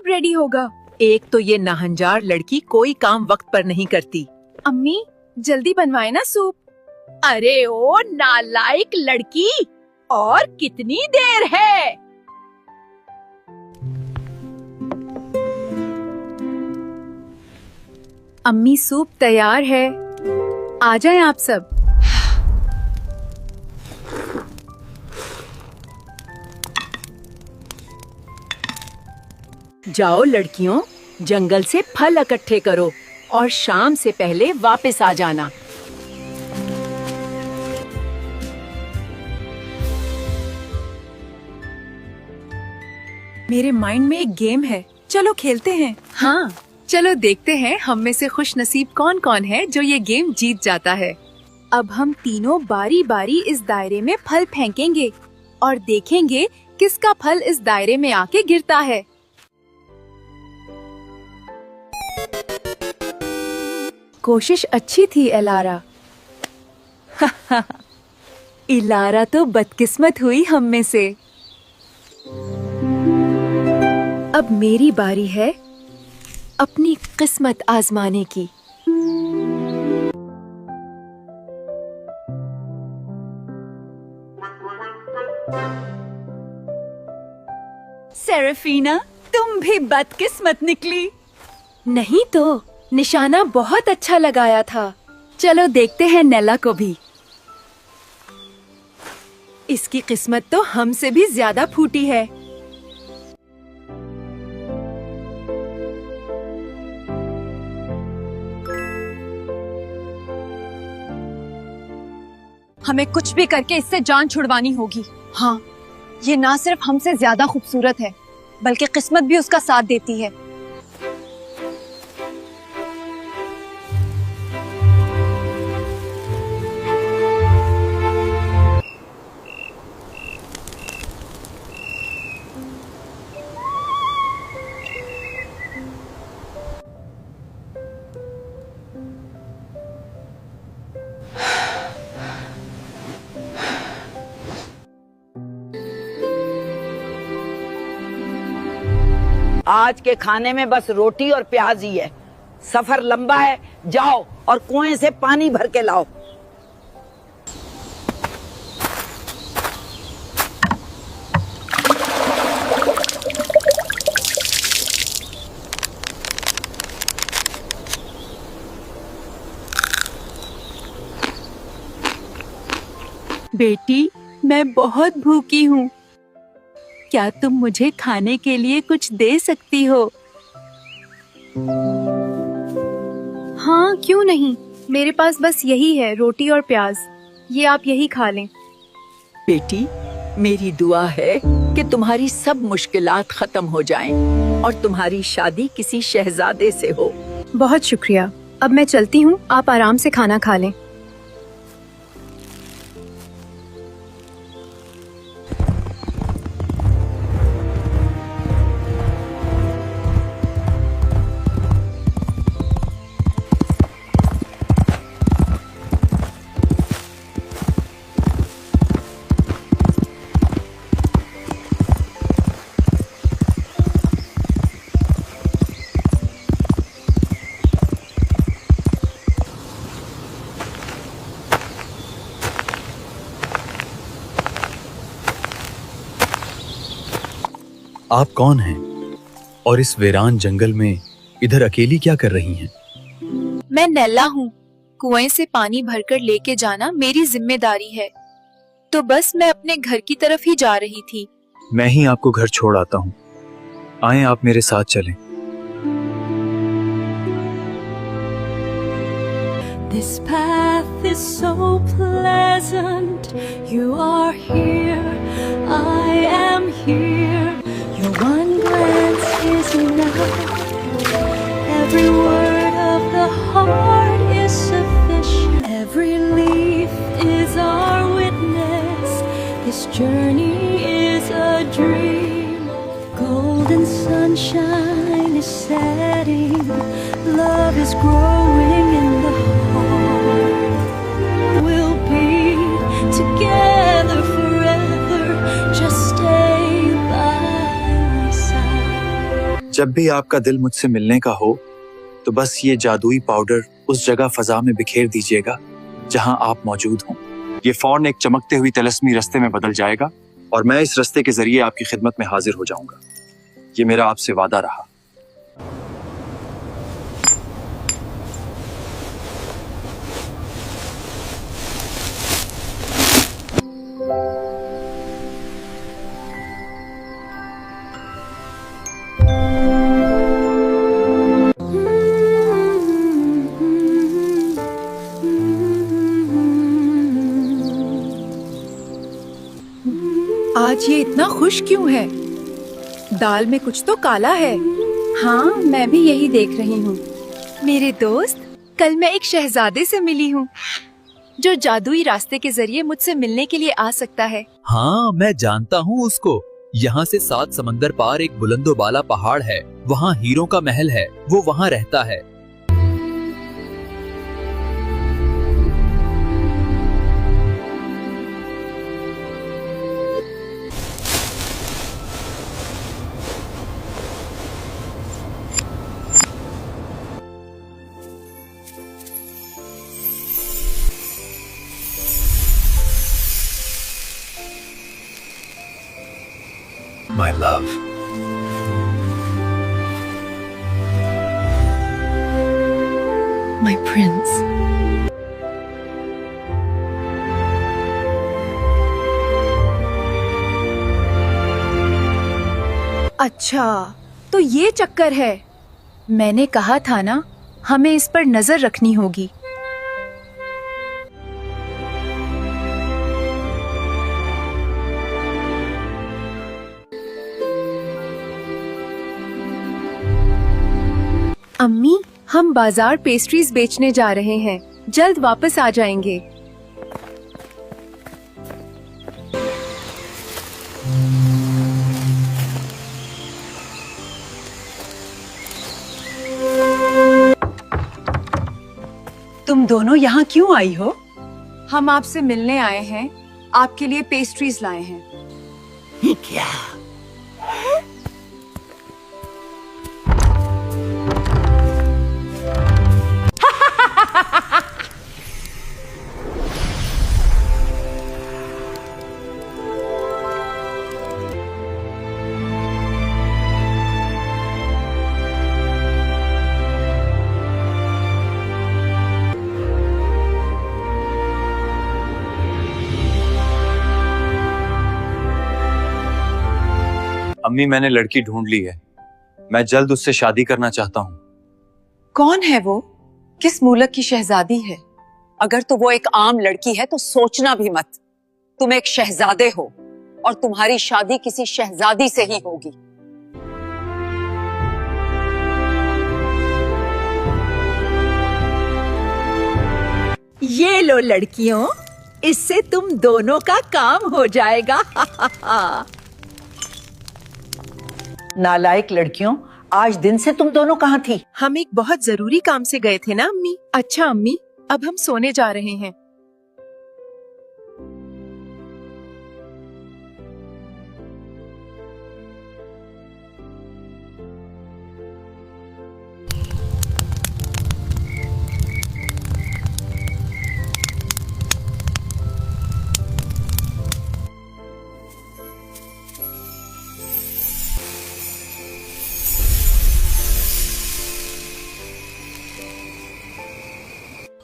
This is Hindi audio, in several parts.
रेडी होगा। एक तो ये नाहंजार लड़की कोई काम वक्त पर नहीं करती। अम्मी जल्दी बनवाए ना सूप। अरे ओ नालायक लड़की, और कितनी देर है? अम्मी सूप तैयार है, आ जाएं आप सब। जाओ लड़कियों, जंगल से फल इकट्ठे करो और शाम से पहले वापस आ जाना। मेरे माइंड में एक गेम है, चलो खेलते हैं। हाँ चलो देखते हैं हम में से खुश नसीब कौन कौन है जो ये गेम जीत जाता है। अब हम तीनों बारी बारी इस दायरे में फल फेंकेंगे और देखेंगे किसका फल इस दायरे में आके गिरता है। कोशिश अच्छी थी एलारा। इलारा तो बदकिस्मत हुई हम में से। अब मेरी बारी है अपनी किस्मत आजमाने की। सेरेफिना, तुम भी बदकिस्मत निकली। नहीं तो निशाना बहुत अच्छा लगाया था। चलो देखते हैं नेला को भी। इसकी किस्मत तो हमसे भी ज्यादा फूटी है। हमें कुछ भी करके इससे जान छुड़वानी होगी। हाँ, ये ना सिर्फ हमसे ज्यादा खूबसूरत है, बल्कि किस्मत भी उसका साथ देती है। आज के खाने में बस रोटी और प्याज ही है। सफर लंबा है, जाओ और कुएं से पानी भर के लाओ। बेटी, मैं बहुत भूखी हूँ। क्या तुम मुझे खाने के लिए कुछ दे सकती हो? हाँ क्यों नहीं, मेरे पास बस यही है, रोटी और प्याज। ये आप यही खा लें। बेटी, मेरी दुआ है कि तुम्हारी सब मुश्किलात खत्म हो जाएं और तुम्हारी शादी किसी शहजादे से हो। बहुत शुक्रिया। अब मैं चलती हूँ, आप आराम से खाना खा लें। आप कौन हैं? और इस वीरान जंगल में इधर अकेली क्या कर रही हैं? मैं नेला हूँ। कुएं से पानी भरकर लेके जाना मेरी जिम्मेदारी है, तो बस मैं अपने घर की तरफ ही जा रही थी। मैं ही आपको घर छोड़ आता हूँ। आए आप मेरे साथ चलें। This path is so pleasant. You are here, I am here. Your one glance is enough. Every word of the heart is sufficient. Every leaf is our witness. This journey is a dream. Golden sunshine is setting. Love is growing in the heart. We'll be together forever. Just stay by my side. जब भी आपका दिल मुझसे मिलने का हो तो बस ये जादुई पाउडर उस जगह फजा में बिखेर दीजिएगा जहां आप मौजूद हों। ये फौरन एक चमकते हुई तिलस्मी रास्ते में बदल जाएगा और मैं इस रास्ते के जरिए आपकी खिदमत में हाजिर हो जाऊंगा। ये मेरा आपसे वादा रहा। आज ये इतना खुश क्यों है? दाल में कुछ तो काला है। हाँ, मैं भी यही देख रही हूँ। मेरे दोस्त, कल मैं एक शहजादे से मिली हूँ जो जादुई रास्ते के जरिए मुझसे मिलने के लिए आ सकता है। हाँ, मैं जानता हूँ उसको। यहाँ से 7 समंदर पार एक बुलंदोबाला पहाड़ है, वहाँ हीरों का महल है, वो वहाँ रहता है। My love. My prince. अच्छा, तो ये चक्कर है। मैंने कहा था ना, हमें इस पर नजर रखनी होगी। अम्मी, हम बाजार पेस्ट्रीज बेचने जा रहे हैं, जल्द वापस आ जाएंगे। तुम दोनों यहाँ क्यों आई हो? हम आपसे मिलने आए हैं, आपके लिए पेस्ट्रीज लाए हैं। क्या? अम्मी, मैंने लड़की ढूंढ ली है। मैं जल्द उससे शादी करना चाहता हूँ। कौन है वो? किस मुल्क की शहजादी है? अगर तो वो एक आम लड़की है तो सोचना भी मत। तुम एक शहजादे हो और तुम्हारी शादी किसी शहजादी से ही होगी। ये लो लड़कियों, इससे तुम दोनों का काम हो जाएगा। नालायक लड़कियों, आज दिन से तुम दोनों कहाँ थी? हम एक बहुत जरूरी काम से गए थे ना अम्मी। अच्छा अम्मी, अब हम सोने जा रहे हैं।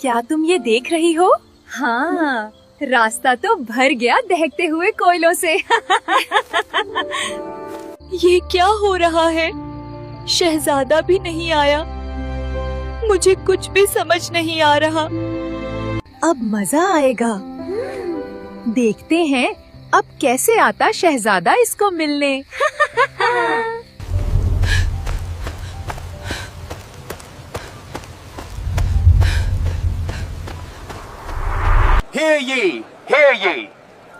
क्या तुम ये देख रही हो? हाँ, रास्ता तो भर गया दहकते हुए कोयलों से। ये क्या हो रहा है? शहजादा भी नहीं आया। मुझे कुछ भी समझ नहीं आ रहा। अब मजा आएगा। देखते हैं अब कैसे आता शहजादा इसको मिलने। Hear ye!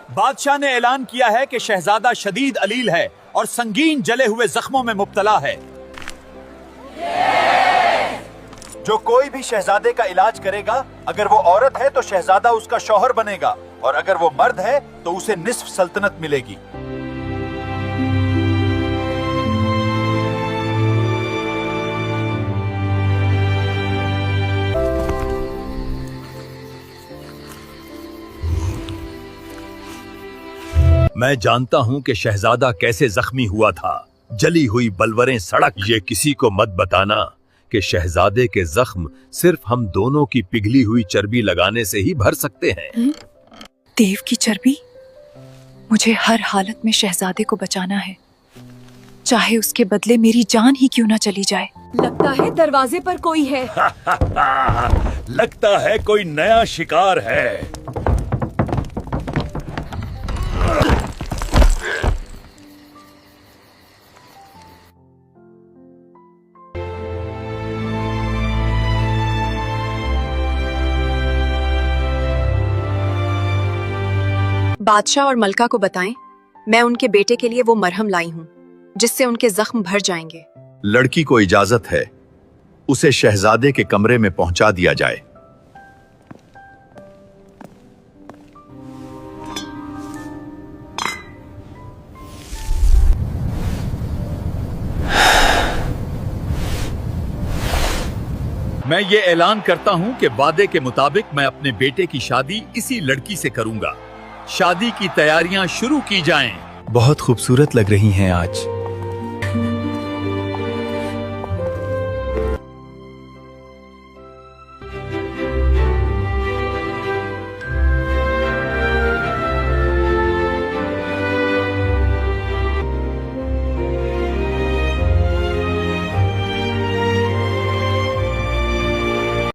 बादशाह ने ऐलान किया है कि शहजादा शदीद अलील है और संगीन जले हुए जख्मों में मुब्तला है। जो कोई भी शहजादे का इलाज करेगा, अगर वो औरत है तो शहजादा उसका शौहर बनेगा और अगर वो मर्द है तो उसे निस्फ सल्तनत मिलेगी। मैं जानता हूँ कि शहजादा कैसे जख्मी हुआ था। जली हुई बलवरें सड़क। ये किसी को मत बताना कि शहजादे के जख्म सिर्फ हम दोनों की पिघली हुई चर्बी लगाने से ही भर सकते हैं। देव की चर्बी? मुझे हर हालत में शहजादे को बचाना है, चाहे उसके बदले मेरी जान ही क्यों ना चली जाए। लगता है दरवाजे पर कोई है। लगता है कोई नया शिकार है। बादशाह और मलका को बताएं, मैं उनके बेटे के लिए वो मरहम लाई हूँ जिससे उनके जख्म भर जाएंगे। लड़की को इजाजत है, उसे शहजादे के कमरे में पहुंचा दिया जाए। मैं ये ऐलान करता हूँ कि वादे के मुताबिक मैं अपने बेटे की शादी इसी लड़की से करूंगा। शादी की तैयारियां शुरू की जाएं। बहुत खूबसूरत लग रही हैं आज।